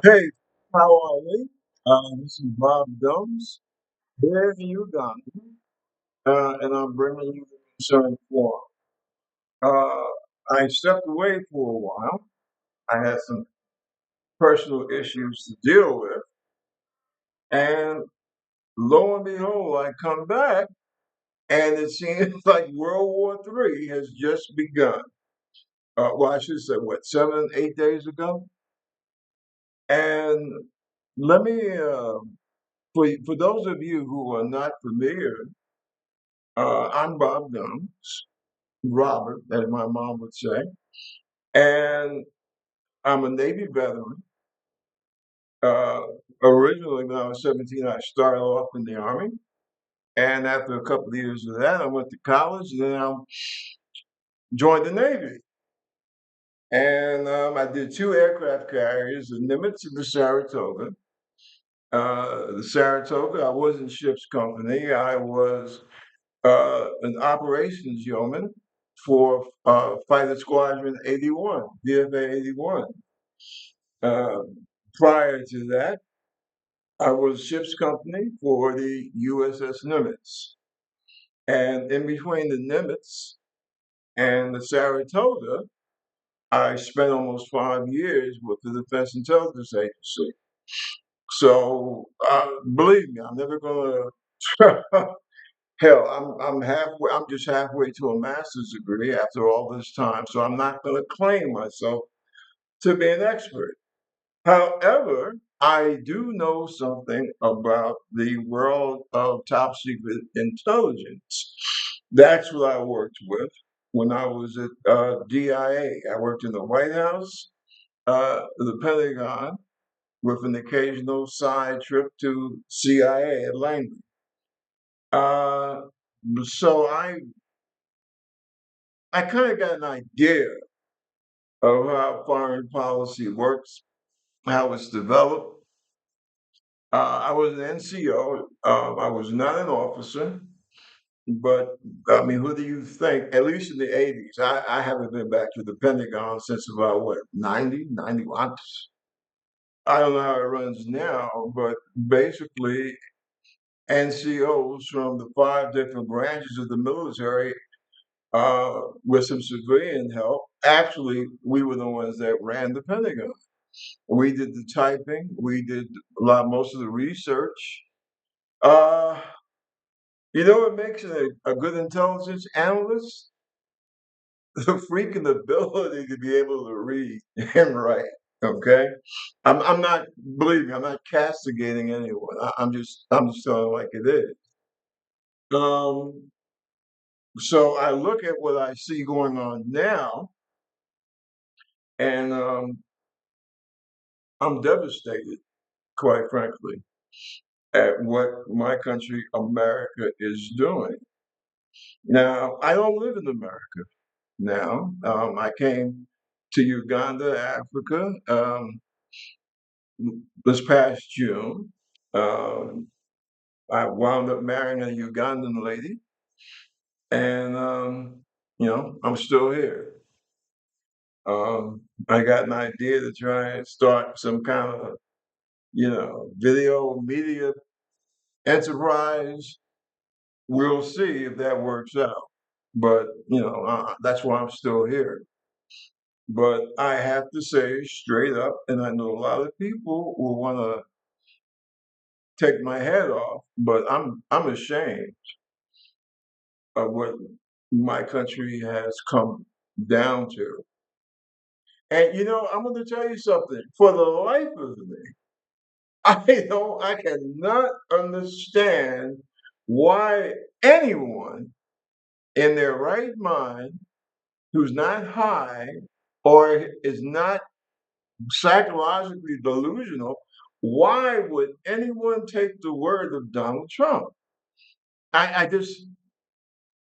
Hey, how are you? This is Bob Gums here in Uganda, and I'm bringing you the concern forum. Uh, I stepped away for a while. I had some personal issues to deal with, and lo and behold, I come back, and it seems like World War III has just begun. Well, I should say, what, 7, 8 days ago? And let me, for those of you who are not familiar, I'm Bob Gums, Robert, as my mom would say, and I'm a Navy veteran. Uh, Originally, when I was 17, I started off in the Army, and after a couple of years of that, I went to college, and then I joined the Navy. And I did two aircraft carriers, the Nimitz and the Saratoga. The Saratoga, I wasn't ship's company. I was an operations yeoman for Fighter Squadron 81, VFA 81. Uh, Prior to that, I was ship's company for the USS Nimitz. And in between the Nimitz and the Saratoga, I spent almost 5 years with the Defense Intelligence Agency. So believe me, I'm never going to. Hell, I'm halfway. I'm just halfway to a master's degree after all this time. So I'm not going to claim myself to be an expert. However, I do know something about the world of top secret intelligence. That's what I worked with when I was at DIA. I worked in the White House, the Pentagon, with an occasional side trip to CIA at Langley. Uh, so I kind of got an idea of how foreign policy works, how it's developed. I was an NCO. I was not an officer, but I mean, who do you think, at least in the 80s, I haven't been back to the Pentagon since about what, 90, 91? I don't know how it runs now, but basically, NCOs from the five different branches of the military, with some civilian help, actually, we were the ones that ran the Pentagon. We did the typing, we did most of the research. Uh, You know what makes a good intelligence analyst? The freaking ability to be able to read and write. Okay, I'm not, believe me, I'm not castigating anyone. I'm just telling it like it is. Um, so I look at what I see going on now, and I'm devastated, quite frankly, at what my country, America, is doing. Now, I don't live in America now. I came to Uganda, Africa, this past June. Um, I wound up marrying a Ugandan lady, and I'm still here. I got an idea to try and start some kind of, video media enterprise. We'll see if that works out. But that's why I'm still here. But I have to say straight up, and I know a lot of people will want to take my head off, but I'm ashamed of what my country has come down to. And I'm going to tell you something. For the life of me, I cannot understand why anyone in their right mind who's not high or is not psychologically delusional, why would anyone take the word of Donald Trump? I just,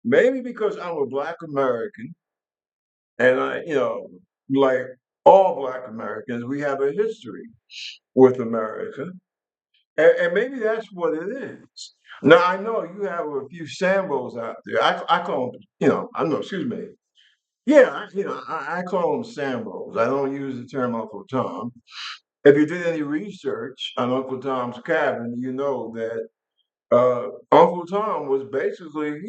maybe because I'm a Black American, and like all Black Americans, we have a history with America, and maybe that's what it is. Now I know you have a few Sambos out there. I call them, I know. Excuse me. Yeah, I call them Sambos. I don't use the term Uncle Tom. If you did any research on Uncle Tom's Cabin, you know that Uncle Tom was basically,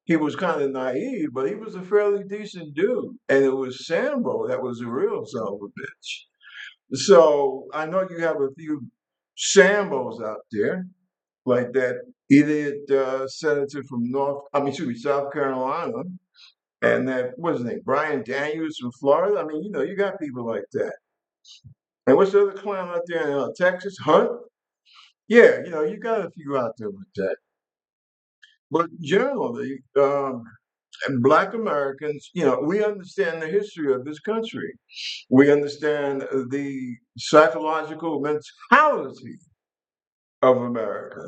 he was kind of naive, but he was a fairly decent dude. And it was Sambo that was the real son of a bitch. So I know you have a few Sambos out there, like that idiot senator from South Carolina, and that, what's his name, Brian Daniels from Florida. I mean, you got people like that. And what's the other clown out there in Texas? Hunt? Yeah, you got a few out there with that. But generally, and Black Americans, we understand the history of this country. We understand the psychological mentality of America.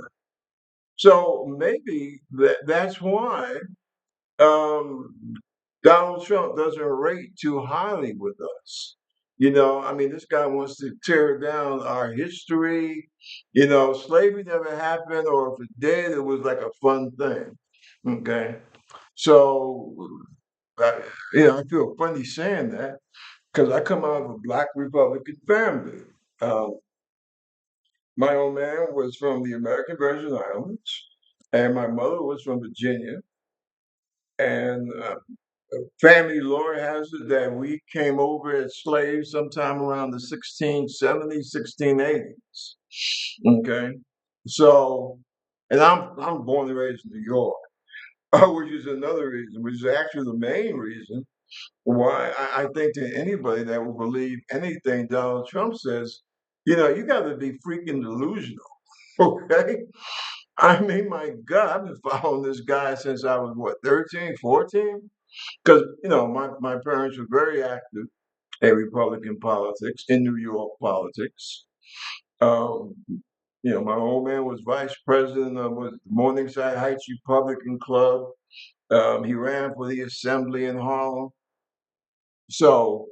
So maybe that's why um, Donald Trump doesn't rate too highly with us. I mean, this guy wants to tear down our history. Slavery never happened, or if it did, it was like a fun thing. Okay. So, I, I feel funny saying that because I come out of a Black Republican family. Um, my old man was from the American Virgin Islands, and my mother was from Virginia. And family lore has it that we came over as slaves sometime around the 1670s, 1680s. Okay. So, and I'm born and raised in New York, which is another reason, which is actually the main reason why I think that anybody that will believe anything Donald Trump says, you got to be freaking delusional. Okay. I mean, my God, I've been following this guy since I was what, 13, 14? Because, my parents were very active in Republican politics, in New York politics. Um, my old man was vice president of Morningside Heights Republican Club. He ran for the assembly in Harlem. So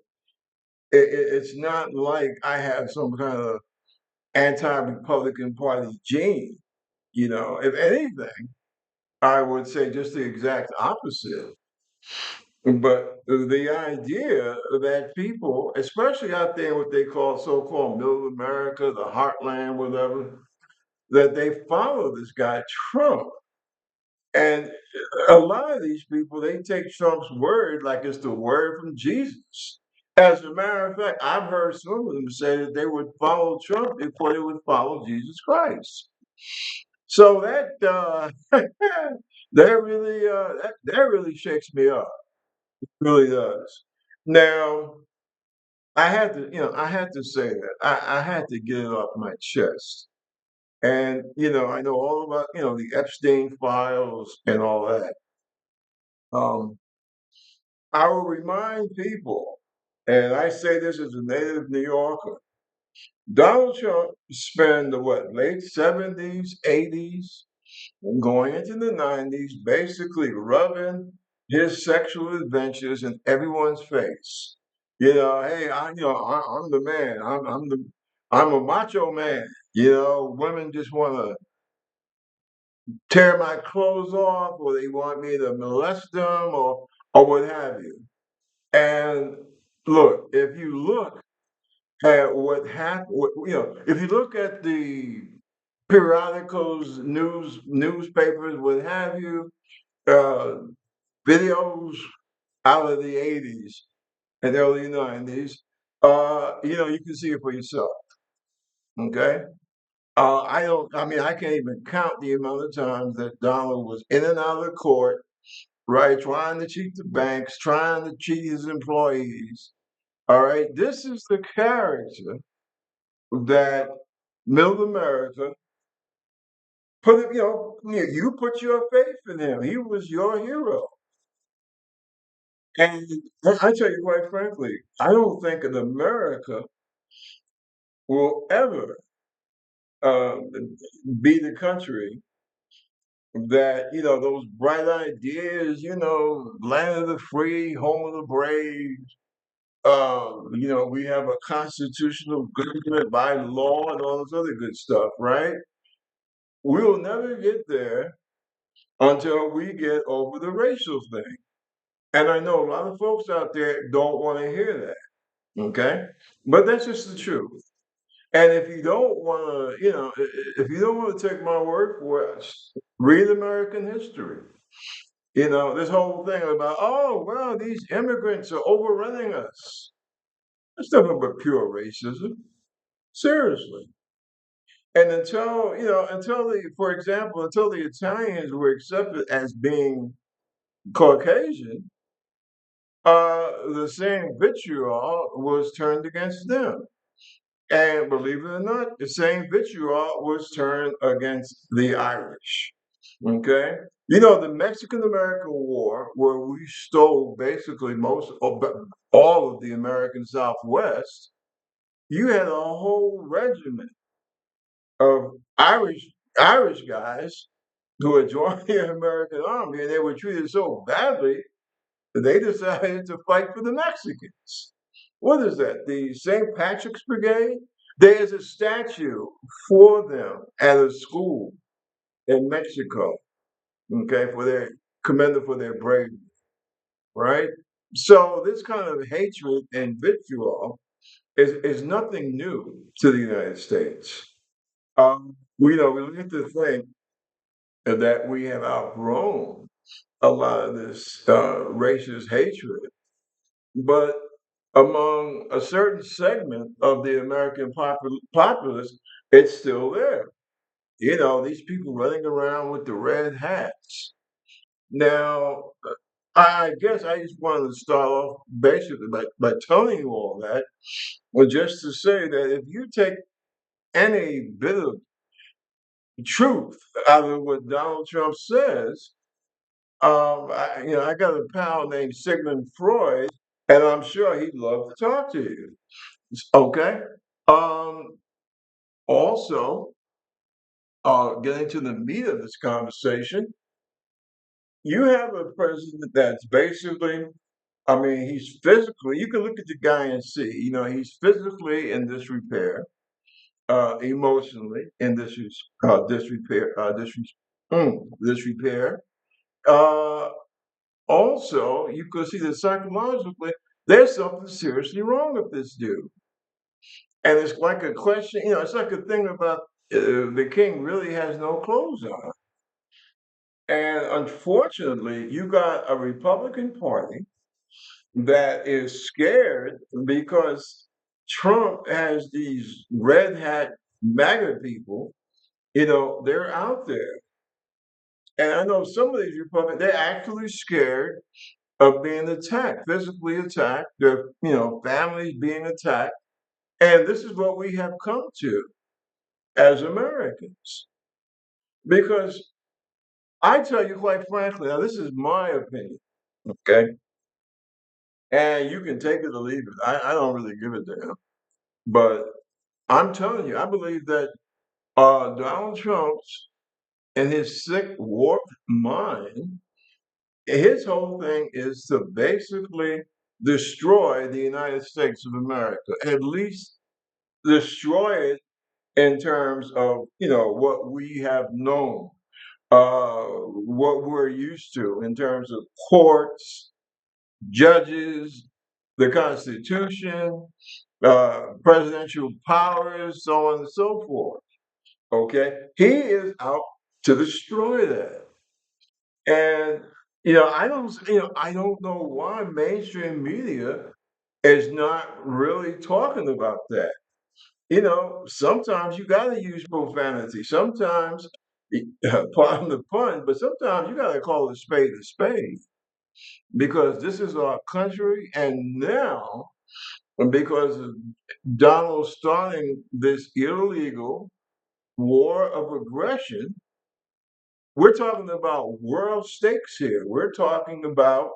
it's not like I have some kind of anti-Republican Party gene. If anything, I would say just the exact opposite. But the idea that people, especially out there in what they call so-called middle America, the heartland, whatever, that they follow this guy Trump. And a lot of these people, they take Trump's word like it's the word from Jesus. As a matter of fact, I've heard some of them say that they would follow Trump before they would follow Jesus Christ. So that really shakes me up. Really does. Now, I had to say that. I had to get it off my chest. And, I know all about, the Epstein files and all that. Um, I will remind people, and I say this as a native New Yorker, Donald Trump spent the what, late 70s, 80s, and going into the 90s, basically rubbing his sexual adventures in everyone's face. Hey, I'm the man. I'm a macho man. Women just want to tear my clothes off, or they want me to molest them, or what have you. And look, if you look at what happened, if you look at the periodicals, newspapers, what have you, uh, videos out of the 80s and early 90s, you can see it for yourself. Okay. I can't even count the amount of times that Donald was in and out of court, right? Trying to cheat the banks, trying to cheat his employees. All right. This is the character that middle America put it, you put your faith in him. He was your hero. And I tell you quite frankly, I don't think that America will ever uh, be the country that, those bright ideas, land of the free, home of the brave, we have a constitutional government by law and all this other good stuff, right? We will never get there until we get over the racial thing. And I know a lot of folks out there don't want to hear that. Okay. But that's just the truth. And if you don't want to, if you don't want to take my word for it, read American history. This whole thing about, oh, well, these immigrants are overrunning us. That's nothing but pure racism. Seriously. And for example, until the Italians were accepted as being Caucasian, the same vitriol was turned against them. And believe it or not, the same vitriol was turned against the Irish. Okay? The Mexican American War, where we stole basically all of the American Southwest, you had a whole regiment of Irish guys who had joined the American army, and they were treated so badly that they decided to fight for the Mexicans. What is that? The St. Patrick's Brigade? There is a statue for them at a school in Mexico, okay, for their commended for their bravery, right? So this kind of hatred and vitriol is nothing new to the United States. We like to think that we have outgrown a lot of this racist hatred, but among a certain segment of the American populace, it's still there. These people running around with the red hats. Now, I guess I just wanted to start off basically by telling you all that, well, just to say that if you take any bit of truth out of what Donald Trump says, I got a pal named Sigmund Freud, and I'm sure he'd love to talk to you. Okay. Um, Also, getting to the meat of this conversation, you have a president that's basically, I mean, he's physically, you can look at the guy and see, he's physically in disrepair, emotionally in disrepair. Uh, Also, you could see that psychologically, there's something seriously wrong with this dude. And it's like a question, it's like a thing about the king really has no clothes on. And unfortunately, you got a Republican Party that is scared because Trump has these red hat MAGA people, they're out there. And I know some of these Republicans, they're actually scared of being attacked, physically attacked, their, families being attacked. And this is what we have come to as Americans. Because I tell you quite frankly, now this is my opinion, okay? And you can take it or leave it. I don't really give a damn. But I'm telling you, I believe that Donald Trump's in his sick, warped mind, his whole thing is to basically destroy the United States of America, at least destroy it in terms of, what we have known, what we're used to in terms of courts, judges, the Constitution, presidential powers, so on and so forth. Okay, he is out to destroy that, and I don't know why mainstream media is not really talking about that. Sometimes you got to use profanity. Sometimes, pardon the pun, but sometimes you got to call a spade because this is our country, and now because of Donald starting this illegal war of aggression, we're talking about world stakes here. We're talking about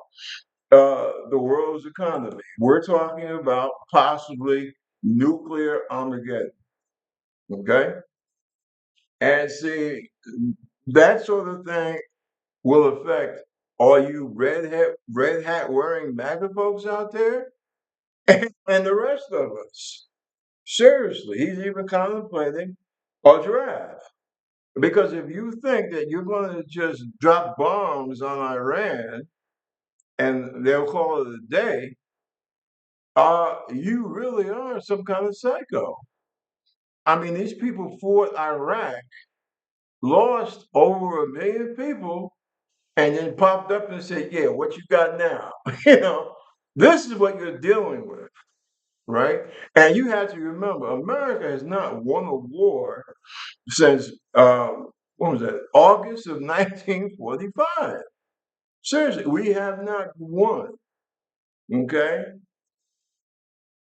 the world's economy. We're talking about possibly nuclear Armageddon. Okay, and see that sort of thing will affect all you red hat wearing MAGA folks out there, and the rest of us. Seriously, he's even contemplating a draft. Because if you think that you're going to just drop bombs on Iran and they'll call it a day, you really are some kind of psycho. I mean, these people fought Iraq, lost over 1 million people, and then popped up and said, "Yeah, what you got now?" you know, this is what you're dealing with, right? And you have to remember, America has not won a war since what was that? August of 1945. Seriously, we have not won. Okay,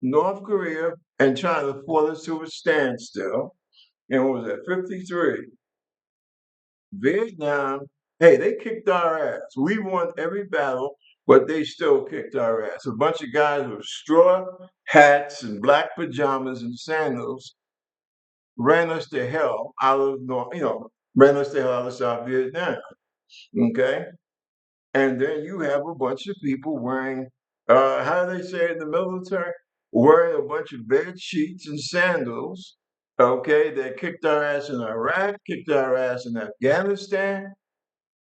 North Korea and China fought us to a standstill. And what was that? 53. Vietnam, hey, they kicked our ass. We won every battle, but they still kicked our ass. A bunch of guys with straw hats and black pajamas and sandals ran us to hell out of North, ran us to hell out of South Vietnam. Okay. And then you have a bunch of people wearing, how do they say it in the military? Wearing a bunch of bed sheets and sandals. Okay. They kicked our ass in Iraq, kicked our ass in Afghanistan.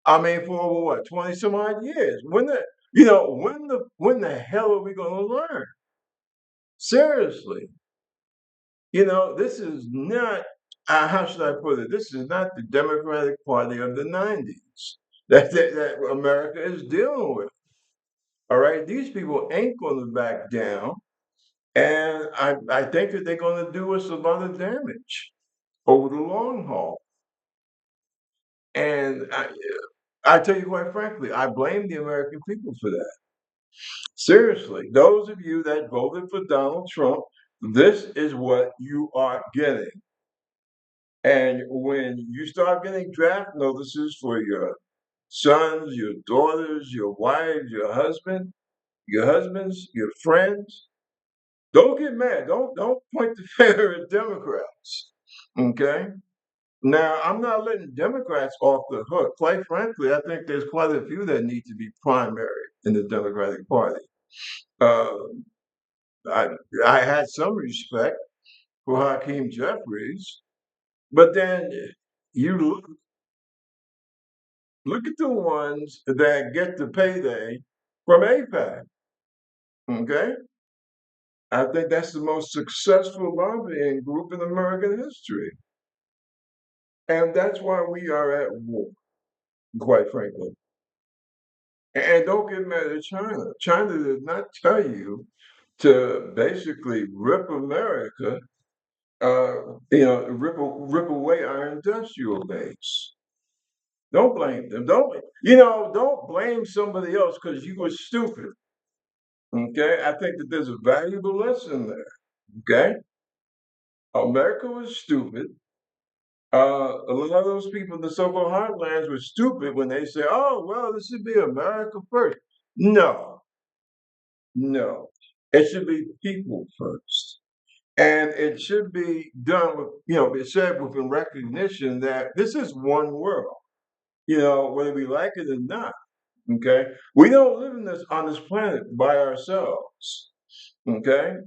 I mean, for over what, 20 some odd years. When the hell are we gonna learn? Seriously. This is not how should I put it? This is not the Democratic Party of the 90s that America is dealing with. All right. These people ain't gonna back down. And I think that they're gonna do us a lot of damage over the long haul. And I tell you quite frankly, I blame the American people for that. Seriously, those of you that voted for Donald Trump, this is what you are getting. And when you start getting draft notices for your sons, your daughters, your wives, your husbands, your friends, don't get mad. Don't point the finger at Democrats. Okay? Now, I'm not letting Democrats off the hook. Quite frankly, I think there's quite a few that need to be primary in the Democratic Party. Uh, I I had some respect for Hakeem Jeffries, but then you look at the ones that get the payday from APAC. Okay, I think that's the most successful lobbying group in American history, and that's why we are at war. Quite frankly, and don't get mad at China. China did not tell you to basically rip America. Rip away our industrial base. Don't blame them. Don't blame somebody else because you were stupid. Okay. I think that there's a valuable lesson there. Okay. America was stupid. A lot of those people in the so-called heartlands were stupid when they say, "Oh, well, this should be America first." No, no, it should be people first, and it should be done with, be said with a recognition that this is one world. Whether we like it or not. Okay, we don't live in this on this planet by ourselves. Okay,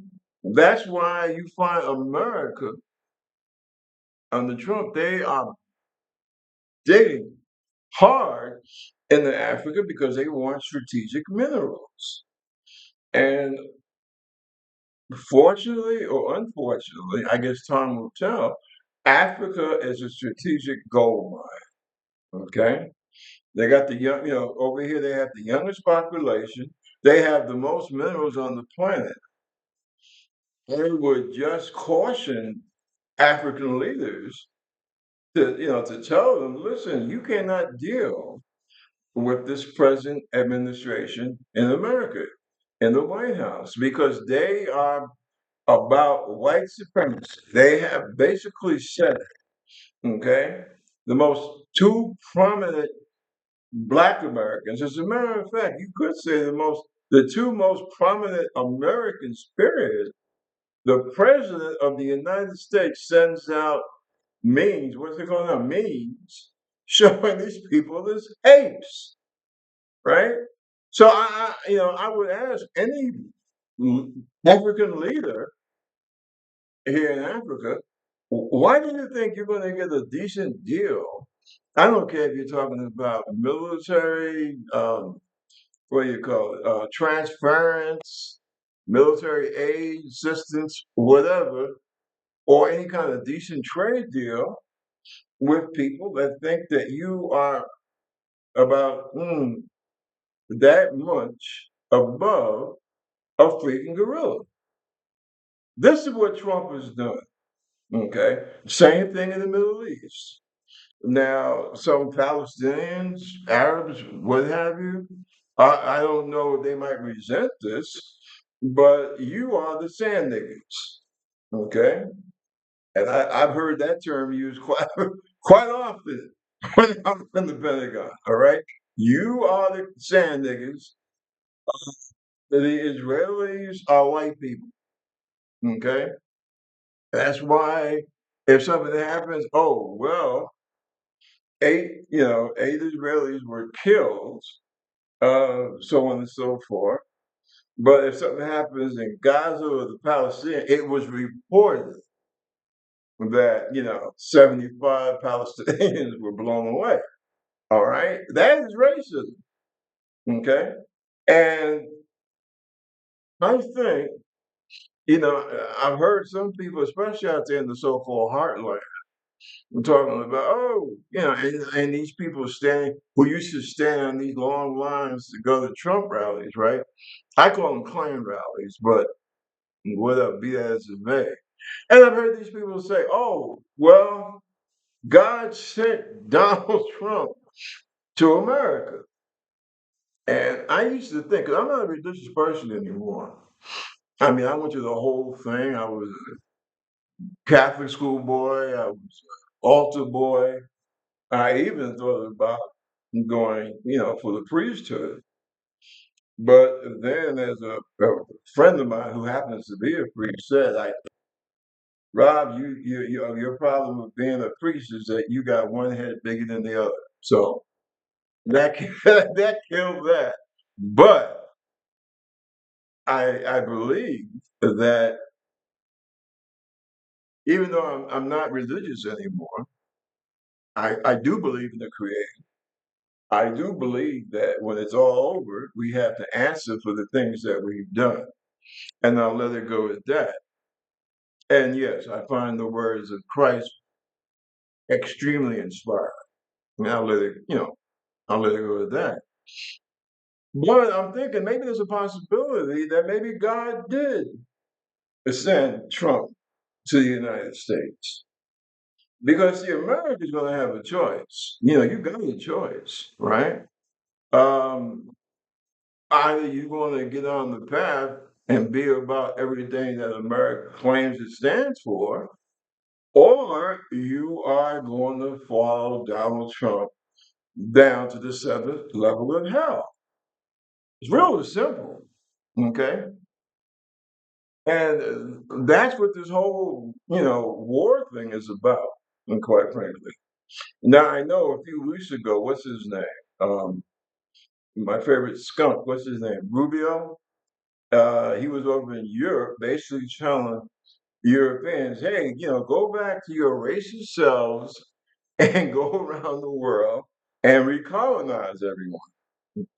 that's why you find America under Trump. They are digging hard into Africa because they want strategic minerals. And fortunately or unfortunately, I guess time will tell. Africa is a strategic gold mine. Okay, they got the young. Over here they have the youngest population. They have the most minerals on the planet. I would just caution African leaders to tell them, listen, you cannot deal with this present administration in America, in the White House, because they are about white supremacy. They have basically said it, okay? The most two prominent Black Americans, as a matter of fact, you could say the two most prominent Americans, period. The president of the United States sends out memes, what's it called now? Memes showing these people as apes, right? So I would ask any African leader here in Africa, why do you think you're going to get a decent deal? I don't care if you're talking about military, what do you call it, transference, military aid, assistance, whatever. or any kind of decent trade deal with people that think that you are about that much above a freaking gorilla. This is what Trump has done. Okay. Same thing in the Middle East. Now, some Palestinians, Arabs, what have you, I don't know, they might resent this, but you are the sand niggas. Okay. And I've heard that term used quite quite often when I'm in the Pentagon. All right. You are the sand niggas. The Israelis are white people. Okay. That's why if something happens, oh well, eight Israelis were killed, so on and so forth. But if something happens in Gaza or the Palestinians, it was reported that 75 Palestinians were blown away. All right, that is racism. Okay, and I think I've heard some people, especially out there in the so-called heartland, talking about, and these people standing who used to stand on these long lines to go to Trump rallies, right? I call them Klan rallies, but whatever, be that as it may. And I've heard these people say, oh, well, God sent Donald Trump to America. And I used to think, 'cause I'm not a religious person anymore. I mean, I went through the whole thing. I was a Catholic school boy, I was an altar boy. I even thought about going, for the priesthood. But then, as a friend of mine who happens to be a priest said, Rob, your problem with being a priest is that you got one head bigger than the other. So that that killed that. But I believe that even though I'm not religious anymore, I do believe in the Creator. I do believe that when it's all over, we have to answer for the things that we've done, and I'll let it go at that. And yes, I find the words of Christ extremely inspiring. And I'll let it go at that. But I'm thinking maybe there's a possibility that maybe God did send Trump to the United States. Because see, America's going to have a choice. You got a choice, right? Um, Either you're going to get on the path and be about everything that America claims it stands for, or you are going to follow Donald Trump down to the seventh level of hell. It's really simple, okay? And that's what this whole, war thing is about, and quite frankly. Now, I know a few weeks ago, what's his name? My favorite skunk, what's his name? Rubio? He was over in Europe basically telling Europeans, hey, go back to your racist selves and go around the world and recolonize everyone.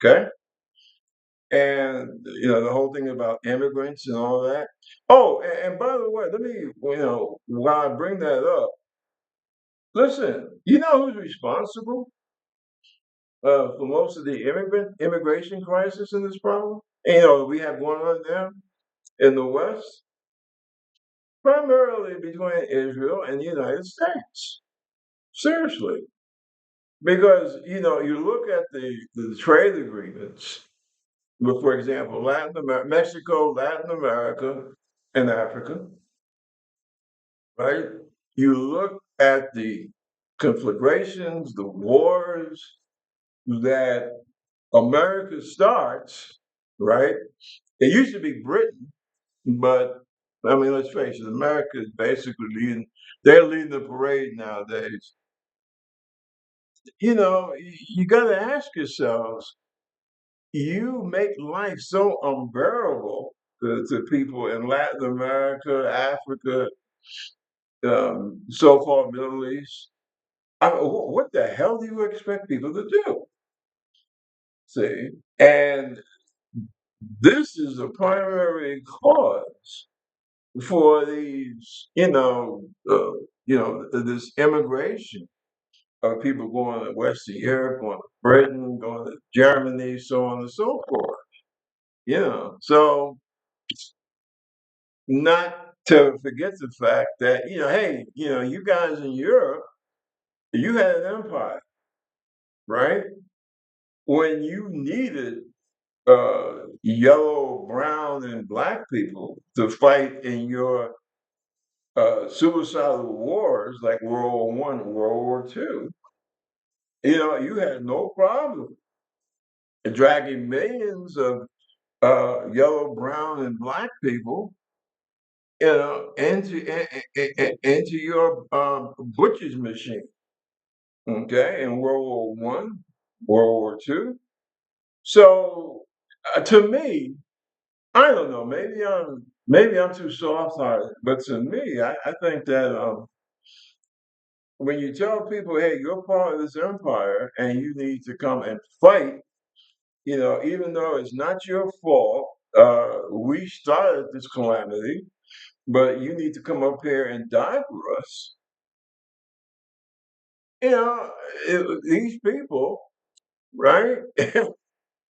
Okay. And, the whole thing about immigrants and all that. Oh, and by the way, let me, while I bring that up, listen, you know who's responsible for most of the immigration crisis in this problem? We have going on now in the West, primarily between Israel and the United States. Seriously. Because, you look at the trade agreements with, for example, Mexico, Latin America, and Africa, right? You look at the conflagrations, the wars that America starts, right? It used to be Britain, but I mean, let's face it, America is basically they're leading the parade nowadays. You got to ask yourselves, you make life so unbearable to people in Latin America, Africa, so-called Middle East. I mean, what the hell do you expect people to do? See, and this is the primary cause for these, this immigration of people going to Western Europe, going to Britain, going to Germany, so on and so forth. So not to forget the fact that, hey, you guys in Europe, you had an empire, right? When you needed yellow, brown, and black people to fight in your suicidal wars like World War I, World War II, you had no problem dragging millions of yellow, brown, and black people, into your butcher's machine. Okay, in World War I, World War II. So to me, I don't know. Maybe I'm too soft-hearted, but to me, I think that when you tell people, "Hey, you're part of this empire, and you need to come and fight," even though it's not your fault, we started this calamity, but you need to come up here and die for us. You know, these people, right?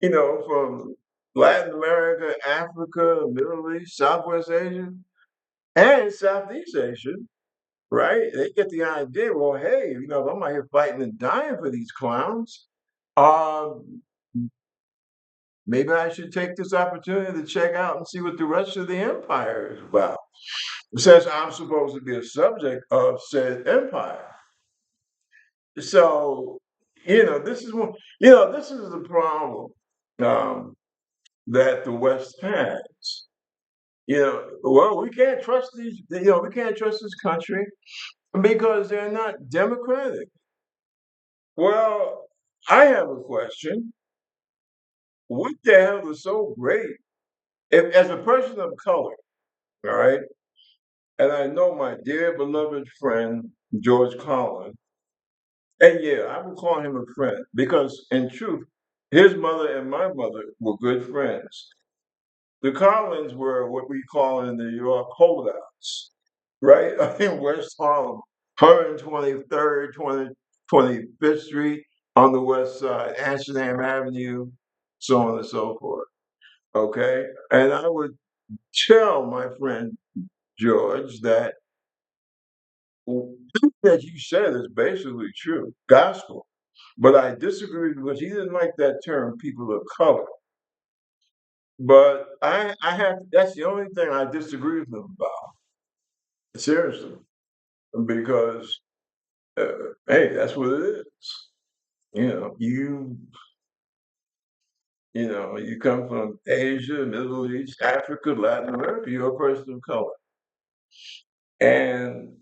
From Latin America, Africa, Middle East, Southwest Asia, and Southeast Asia, right? They get the idea, well, hey, if I'm out here fighting and dying for these clowns, um, maybe I should take this opportunity to check out and see what the rest of the empire is about. Since I'm supposed to be a subject of said empire. So, this is the problem um, that the West has. Well, we can't trust this country because they're not democratic. Well, I have a question. What the hell is so great? If, as a person of color, all right, and I know my dear beloved friend George Collins, and yeah, I would call him a friend because, in truth, his mother and my mother were good friends. The Collins were what we call in New York holdouts, right? In West Harlem, 123rd, 25th Street on the west side, Amsterdam Avenue, so on and so forth. Okay. And I would tell my friend George that everything that you said is basically true, gospel. But I disagreed because he didn't like that term, people of color. But that's the only thing I disagree with him about, seriously, because, hey, that's what it is. You know, you, you come from Asia, Middle East, Africa, Latin America, you're a person of color. And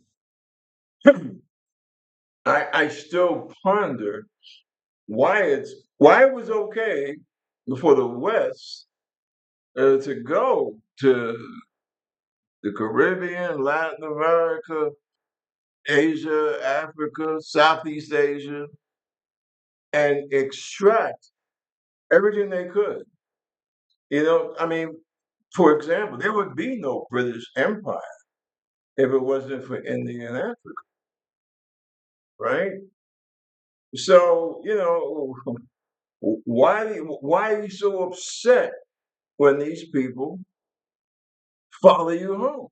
I still ponder why it was okay for the West to go to the Caribbean, Latin America, Asia, Africa, Southeast Asia, and extract everything they could. I mean, for example, there would be no British Empire if it wasn't for India and Africa, right? So, why are you so upset when these people follow you home?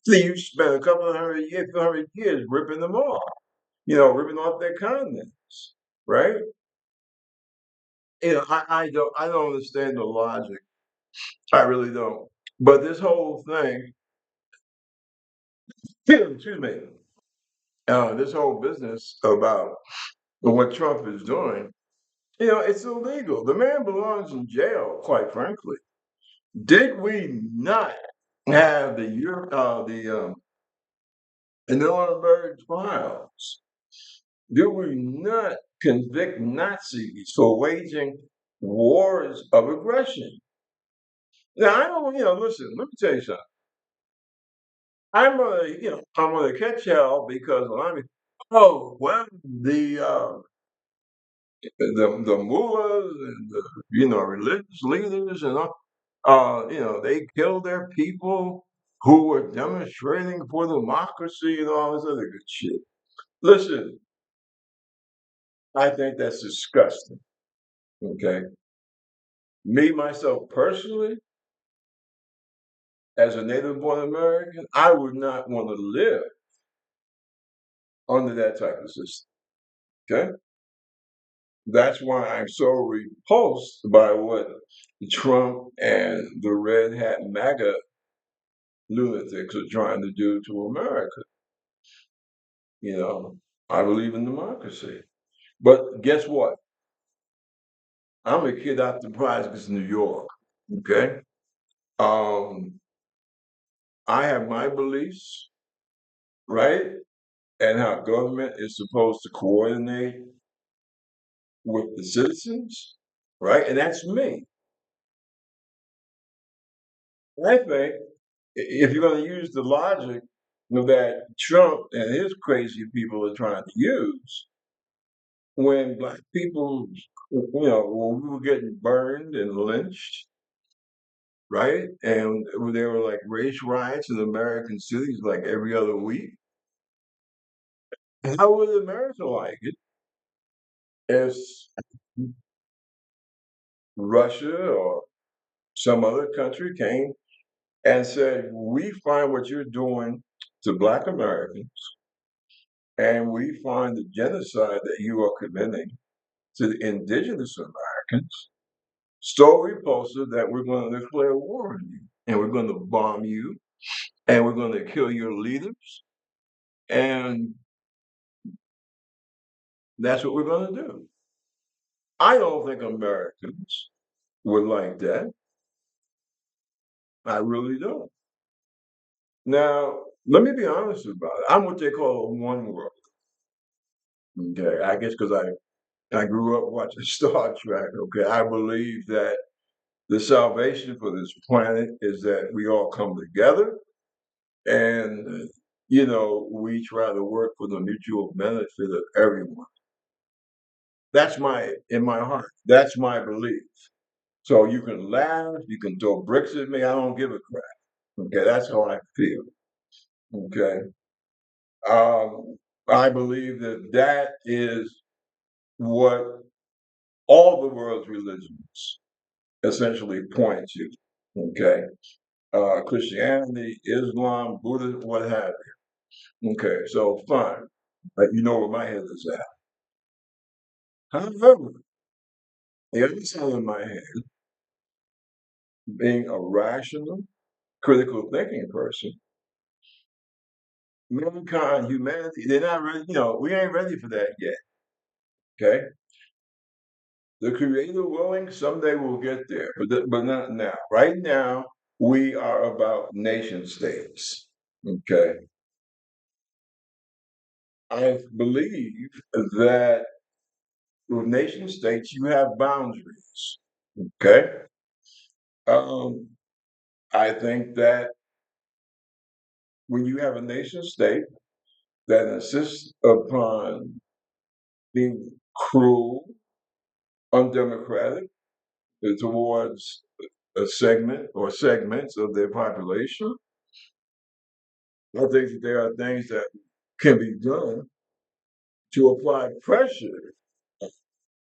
So you spent a couple of hundred years ripping them off, ripping off their continents, right? I don't understand the logic. I really don't. But this whole thing, excuse me, this whole business about what Trump is doing, it's illegal. The man belongs in jail, quite frankly. Did we not have the Nuremberg trials? Did we not convict Nazis for waging wars of aggression? Now I don't, listen. Let me tell you something. I'm gonna catch hell because oh well, the mullahs and the religious leaders and all, they kill their people. who were demonstrating for democracy and all this other good shit. Listen, I think that's disgusting. Okay. Me, myself personally, as a native born American, I would not want to live under that type of system. Okay. That's why I'm so repulsed by what Trump and the red hat MAGA lunatics are trying to do to America. You know, I believe in democracy. But guess what? I'm a kid out the projects, New York. Okay. Um, I have my beliefs, right? And how government is supposed to coordinate with the citizens, right? And that's me. I think if you're going to use the logic that Trump and his crazy people are trying to use, when black people, when we were getting burned and lynched, right? And there were like race riots in American cities like every other week. How would America like it if Russia or some other country came and said, we find what you're doing to Black Americans, and we find the genocide that you are committing to the indigenous Americans so repulsive that we're going to declare war on you, and we're going to bomb you, and we're going to kill your leaders, and that's what we're going to do. I don't think Americans would like that. I really don't. Now, let me be honest about it. I'm what they call a one world. Okay, I guess because I grew up watching Star Trek. Okay, I believe that the salvation for this planet is that we all come together and we try to work for the mutual benefit of everyone. That's my in my heart. That's my belief. So you can laugh, you can throw bricks at me. I don't give a crap. Okay, that's how I feel. Okay, I believe that that is what all the world's religions essentially point to. Okay, Christianity, Islam, Buddhism, what have you. Okay, so fine. You know where my head is at. However, the other side of my head, being a rational, critical thinking person, mankind, humanity, they're not ready. We ain't ready for that yet. Okay, the Creator willing, someday we'll get there, but not now. Right now, we are about nation states. Okay, I believe that with nation states, you have boundaries. Okay. Um, I think that when you have a nation state that insists upon being cruel, undemocratic towards a segment or segments of their population, I think that there are things that can be done to apply pressure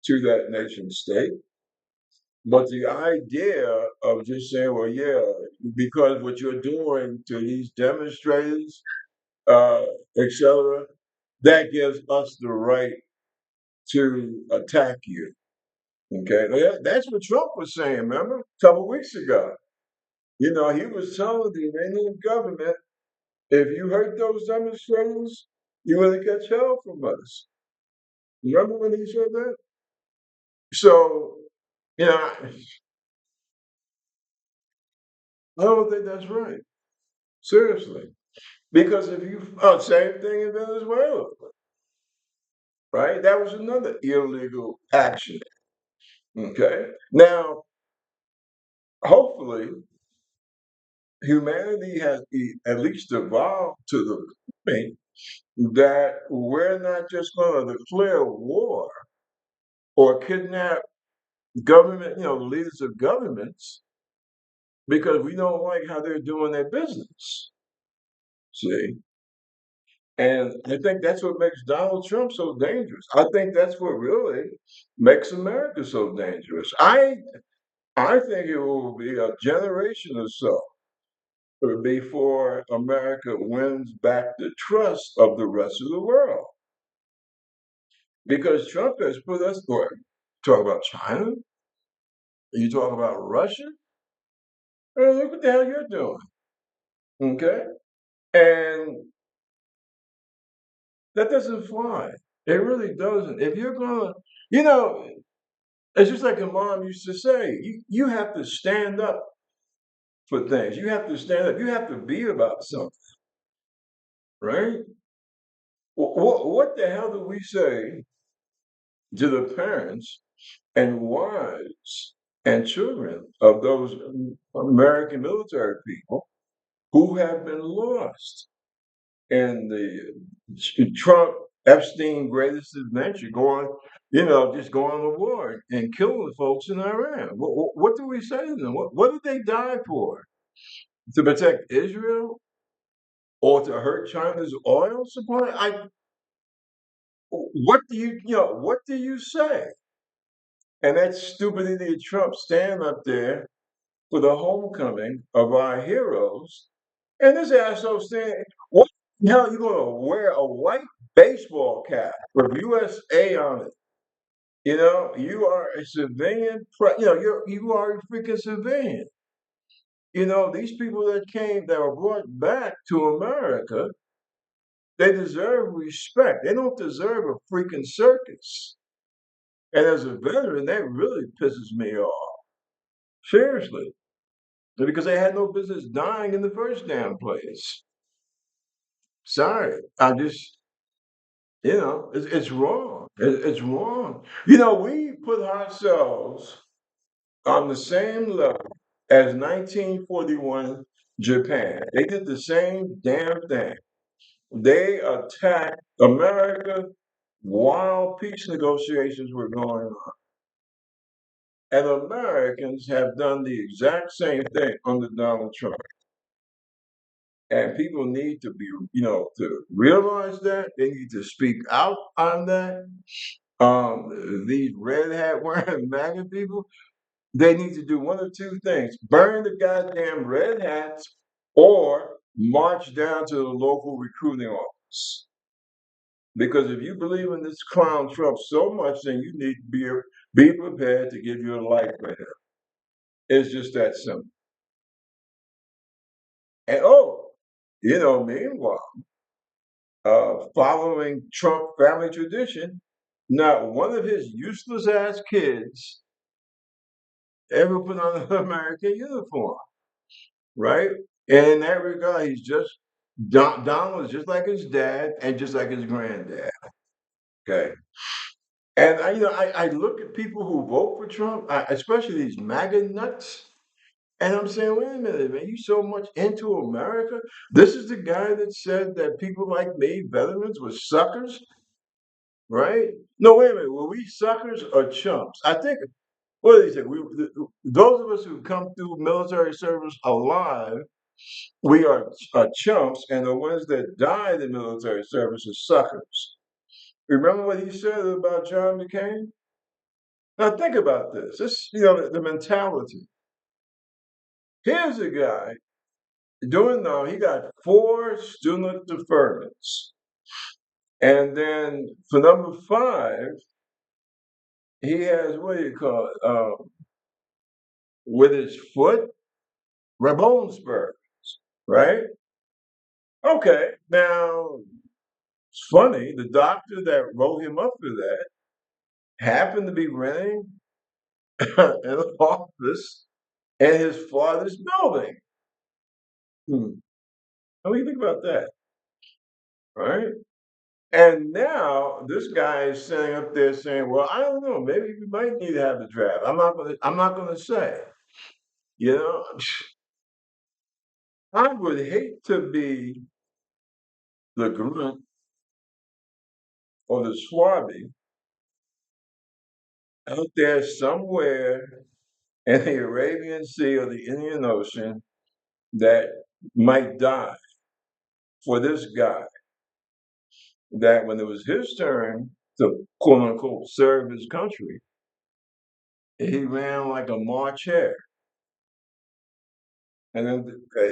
to that nation state. But the idea of just saying, well, yeah, because what you're doing to these demonstrators, uh, etc., that gives us the right to attack you. Okay, that's what Trump was saying. Remember, a couple weeks ago, he was telling the Iranian government, if you hurt those demonstrators, you're going to catch hell from us. Remember when he said that? So, I don't think that's right. Seriously. Because same thing in Venezuela, right? That was another illegal action. Okay. Now, hopefully, humanity has at least evolved to the point that we're not just going to declare war or kidnap government, the leaders of governments because we don't like how they're doing their business. See? And I think that's what makes Donald Trump so dangerous. I think that's what really makes America so dangerous. I think it will be a generation or so before America wins back the trust of the rest of the world. Because Trump has put us, what, talk about China? You talk about Russia? Look what the hell you're doing. Okay? And that doesn't fly. It really doesn't. If you're going to, you know, it's just like a mom used to say, you have to stand up for things. You have to stand up. You have to be about something, right? What the hell do we say to the parents and wives and children of those American military people who have been lost in the Trump Epstein greatest adventure, going, just going to war and killing folks in Iran? What do we say to them? What did they die for? To protect Israel or to hurt China's oil supply? What do you say? And that stupid idiot Trump stand up there for the homecoming of our heroes, and this asshole saying, "What the hell you going to wear a white baseball cap with USA on it? You are a civilian. You are a freaking civilian. These people that were brought back to America, they deserve respect. They don't deserve a freaking circus. And as a veteran, that really pisses me off. Seriously. Because they had no business dying in the first damn place. Sorry. It's wrong. It's wrong. We put ourselves on the same level as 1941 Japan. They did the same damn thing. They attacked America while peace negotiations were going on. And Americans have done the exact same thing under Donald Trump. And people need to to realize that. They need to speak out on that. These red hat wearing MAGA people, they need to do one of two things: burn the goddamn red hats, or march down to the local recruiting office. Because if you believe in this clown Trump so much, then you need to be prepared to give your life for him. It's just that simple. And meanwhile, following Trump family tradition, not one of his useless ass kids ever put on an American uniform, right? And in that regard, he's just Donald is just like his dad and just like his granddad. Okay. And I look at people who vote for Trump, especially these MAGA nuts, and I'm saying, wait a minute, man, you so much into America. This is the guy that said that people like me, veterans, were suckers, right? No, wait a minute, were we suckers or chumps? I think, what did he say? Those of us who come through military service alive, we are chumps, and the ones that died in military service are suckers. Remember what he said about John McCain? Now think about this. This, the mentality. Here's a guy doing now. He got 4 student deferments, and then for number 5, he has, what do you call it? With his foot, Rabonsberg, right? Okay, now it's funny. The doctor that wrote him up for that happened to be renting an office in his father's building. Hmm. What do you think about that? Right? And now this guy is sitting up there saying, "Well, I don't know. Maybe we might need to have the draft. I'm not gonna say. You know, I would hate to be the grunt or the swabby out there somewhere in the Arabian Sea or the Indian Ocean that might die for this guy, that when it was his turn to quote unquote serve his country, he ran like a March hare. And then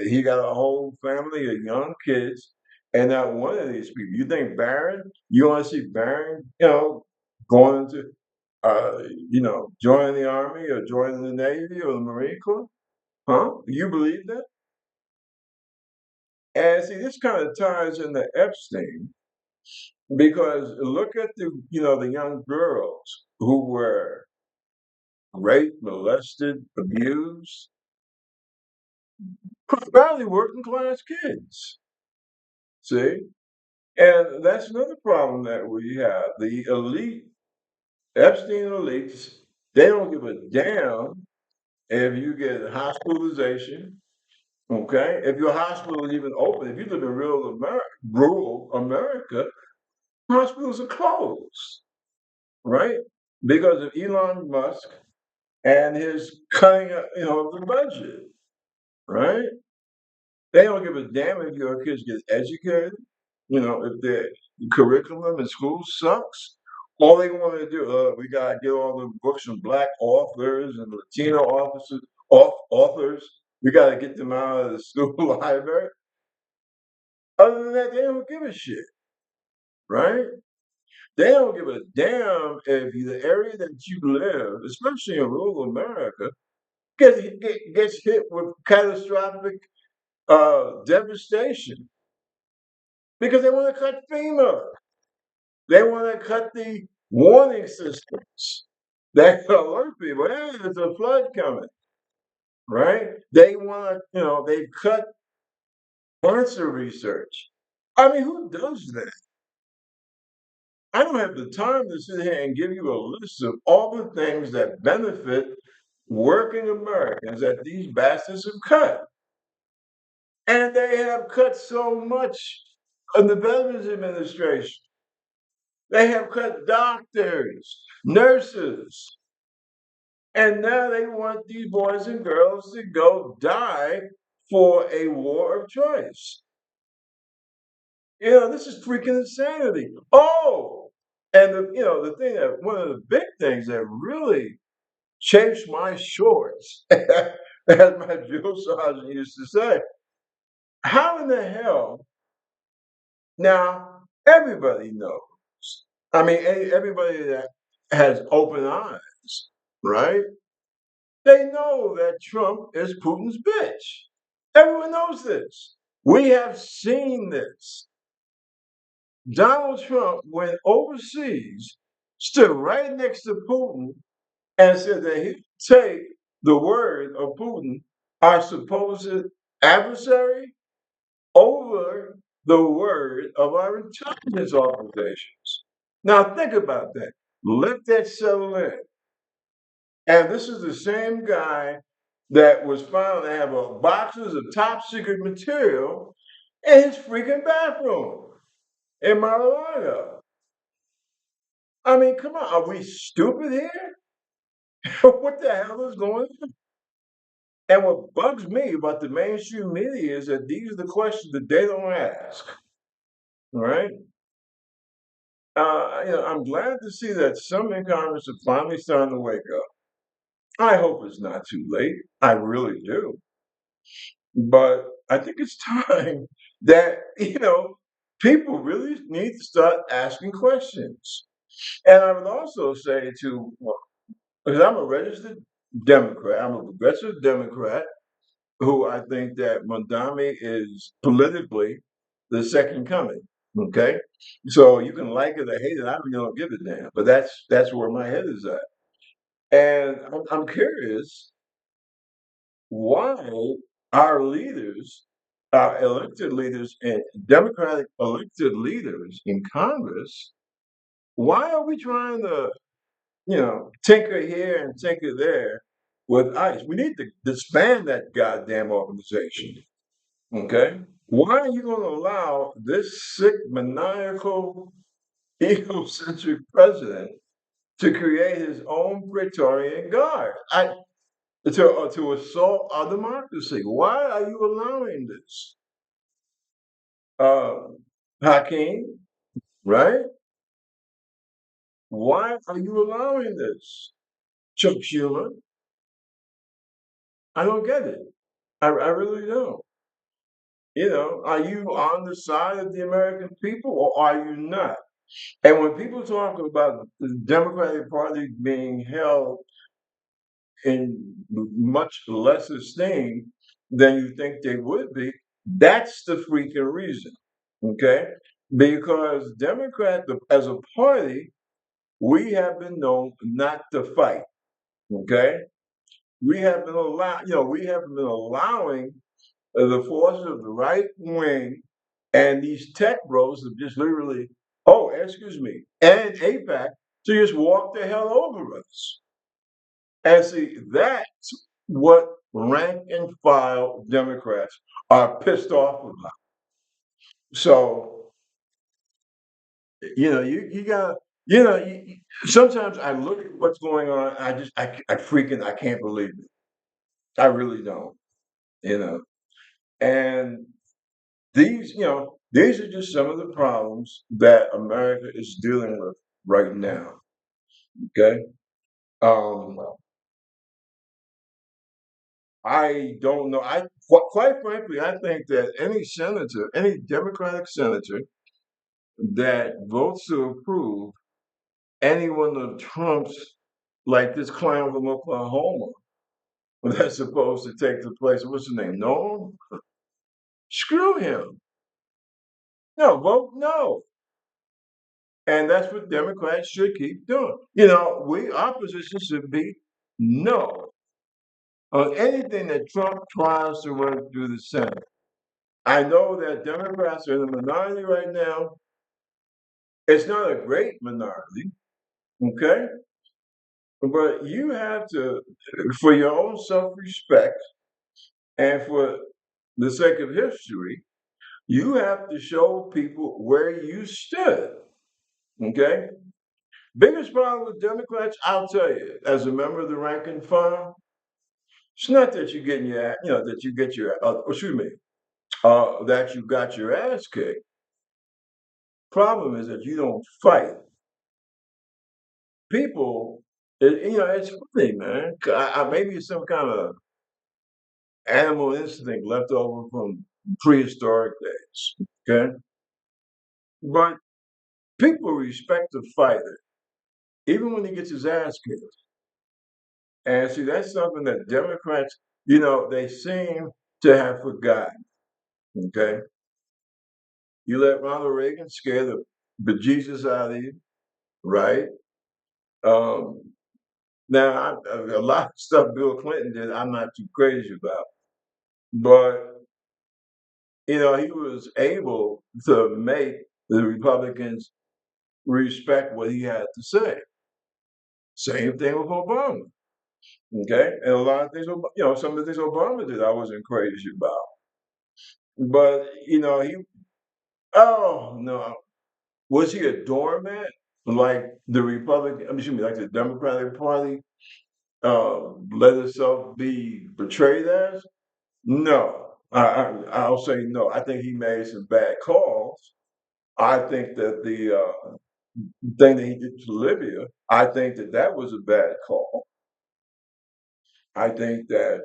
he got a whole family of young kids. And not one of these people, you think Barron, you want to see Barron, going into, joining the army or joining the Navy or the Marine Corps? Huh? You believe that? And see, this kind of ties into Epstein because look at the young girls who were raped, molested, abused, primarily working class kids. See? And that's another problem that we have. The elite, Epstein elites, they don't give a damn if you get hospitalization, okay? If your hospital is even open, if you live in rural America, hospitals are closed, right? Because of Elon Musk and his cutting, of the budget, right? They don't give a damn if your kids get educated, if their curriculum in school sucks. All they want to do, we gotta get all the books from black authors and Latino authors. We gotta get them out of the school library. Other than that, they don't give a shit, right? They don't give a damn if the area that you live, especially in rural America, gets hit with catastrophic devastation because they want to cut FEMA. They want to cut the warning systems that alert people, hey, there's a flood coming, right? They want to, they cut cancer research. I mean, who does that? I don't have the time to sit here and give you a list of all the things that benefit working Americans that these bastards have cut. And they have cut so much in the Veterans Administration. They have cut doctors, nurses, and now they want these boys and girls to go die for a war of choice. This is freaking insanity. Oh, and the thing that one of the big things that really chafes my shorts, as my drill sergeant used to say, how in the hell now everybody knows. I mean, everybody that has open eyes, right? They know that Trump is Putin's bitch. Everyone knows this. We have seen this. Donald Trump went overseas, stood right next to Putin, and said that he'd take the word of Putin, our supposed adversary, over the word of our intelligence organizations. Now, think about that. Let that settle in. And this is the same guy that was found to have boxes of top secret material in his freaking bathroom in Mar-a-Lago. I mean, come on, are we stupid here? What the hell is going on? And what bugs me about the mainstream media is that these are the questions that they don't ask. All right. I'm glad to see that some in Congress are finally starting to wake up. I hope it's not too late. I really do. But I think it's time that, people really need to start asking questions. And I would also say because I'm a registered Democrat, I'm a progressive Democrat who I think that Mondami is politically the second coming. Okay, so you can like it or hate it. I really don't give a damn. But that's where my head is at, and I'm curious why our leaders, our elected leaders and Democratic elected leaders in Congress, why are we trying to, tinker here and tinker there with ICE? We need to disband that goddamn organization. Okay? Why are you going to allow this sick, maniacal, egocentric president to create his own Praetorian Guard? to assault our democracy. Why are you allowing this? Uh, Hakeem, right? Why are you allowing this? Chuck Schumer, I don't get it. I really don't. Are you on the side of the American people or are you not? And when people talk about the Democratic Party being held in much less esteem than you think they would be, that's the freaking reason. Okay? Because Democrat as a party, we have been known not to fight. Okay? We have been allowing the forces of the right wing and these tech bros have just literally, oh, excuse me, and APAC to just walk the hell over us. And see, that's what rank and file Democrats are pissed off about. So, you got, sometimes I look at what's going on, I can't believe it. I really don't, you know. And these are just some of the problems that America is dealing with right now. Okay. Um, I don't know. Quite frankly, I think that any senator, any Democratic senator that votes to approve any one of Trump's, like this clown from Oklahoma, that's supposed to take the place. What's his name? No, screw him. No, vote no. And that's what Democrats should keep doing. Our position should be no on anything that Trump tries to run through the Senate. I know that Democrats are in the minority right now. It's not a great minority, okay? But you have to, for your own self respect and for the sake of history, you have to show people where you stood, okay? Biggest problem with Democrats, I'll tell you, as a member of the rank and file, it's not that you get your, that you get your, excuse me, that you got your ass kicked. Problem is that you don't fight. People, it's funny, man. Maybe it's some kind of animal instinct left over from prehistoric days. Okay, but people respect the fighter, even when he gets his ass kicked. And see, that's something that Democrats, they seem to have forgotten. Okay, you let Ronald Reagan scare the bejesus out of you, right? Um, Now, a lot of stuff Bill Clinton did, I'm not too crazy about, but he was able to make the Republicans respect what he had to say. Same thing with Obama. Okay, and a lot of things, some of the things Obama did, I wasn't crazy about. But oh no, was he a doormat like the Republican? Excuse me, like the Democratic Party let itself be betrayed as? No, I'll say no. I think he made some bad calls. I think that the thing that he did to Libya, I think that that was a bad call. I think that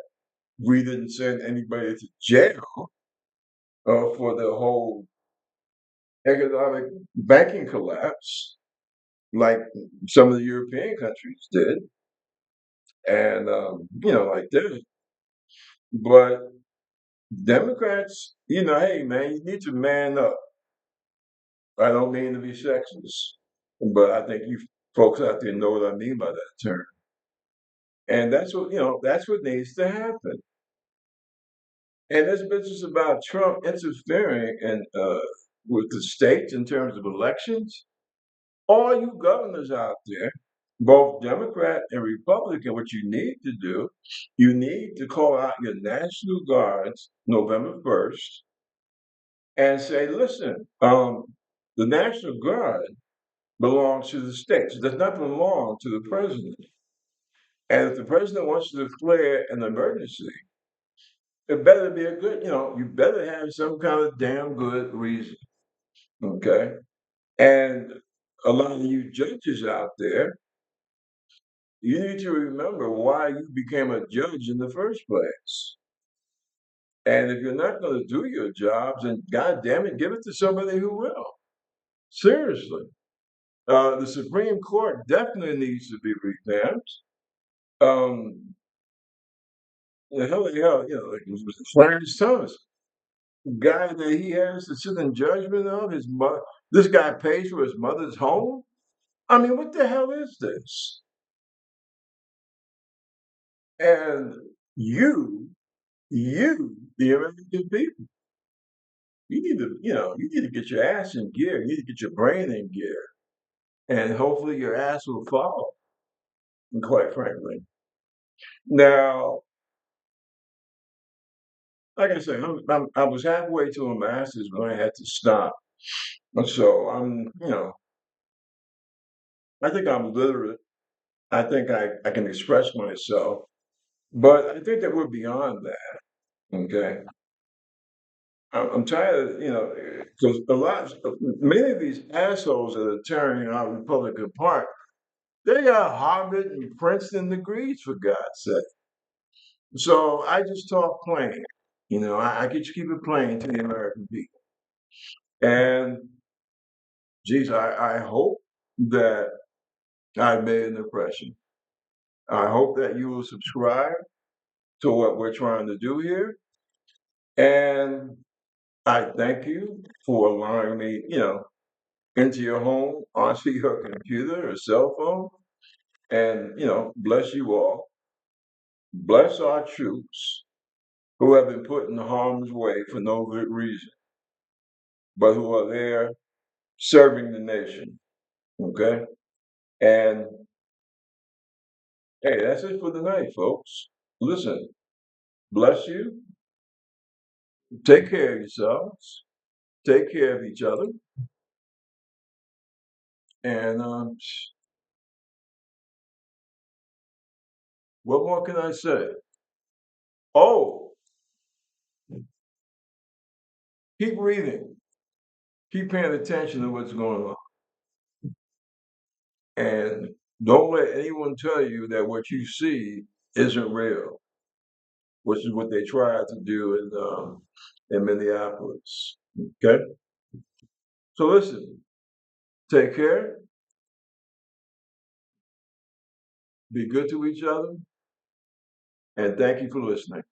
we didn't send anybody to jail for the whole economic banking collapse like some of the European countries did, and like this. But Democrats, hey man, you need to man up. I don't mean to be sexist, but I think you folks out there know what I mean by that term. And that's what needs to happen. And this business about Trump interfering with the states in terms of elections, all you governors out there, both Democrat and Republican, what you need to do, you need to call out your National Guards November 1st and say, listen, the National Guard belongs to the states. It does not belong to the president. And if the president wants to declare an emergency, it better be a good, you better have some kind of damn good reason. Okay. And a lot of you judges out there, you need to remember why you became a judge in the first place. And if you're not going to do your jobs, then God damn it, give it to somebody who will. Seriously. The Supreme Court definitely needs to be revamped. Um, the hell, like Clarence Thomas, guy that he has to sit in judgment of his mother. This guy pays for his mother's home. I mean, what the hell is this? And you, the American people, you need to get your ass in gear. You need to get your brain in gear, and hopefully your ass will follow. Quite frankly, now, like I said, I was halfway to a master's when I had to stop. So I think I'm literate. I think I can express myself, but I think that we're beyond that. Okay. I'm tired of, because many of these assholes that are tearing our republic apart, they got Harvard and Princeton degrees, for God's sake. So I just talk plain. I can just keep it plain to the American people. And, geez, I hope that I made an impression. I hope that you will subscribe to what we're trying to do here. And I thank you for allowing me, into your home, onto your computer or cell phone. And, bless you all. Bless our troops who have been put in harm's way for no good reason, but who are there serving the nation. Okay? And hey, that's it for tonight, folks. Listen, bless you. Take care of yourselves. Take care of each other. And what more can I say? Oh, keep reading. Keep paying attention to what's going on. And don't let anyone tell you that what you see isn't real, which is what they tried to do in Minneapolis. Okay? So listen, take care, be good to each other, and thank you for listening.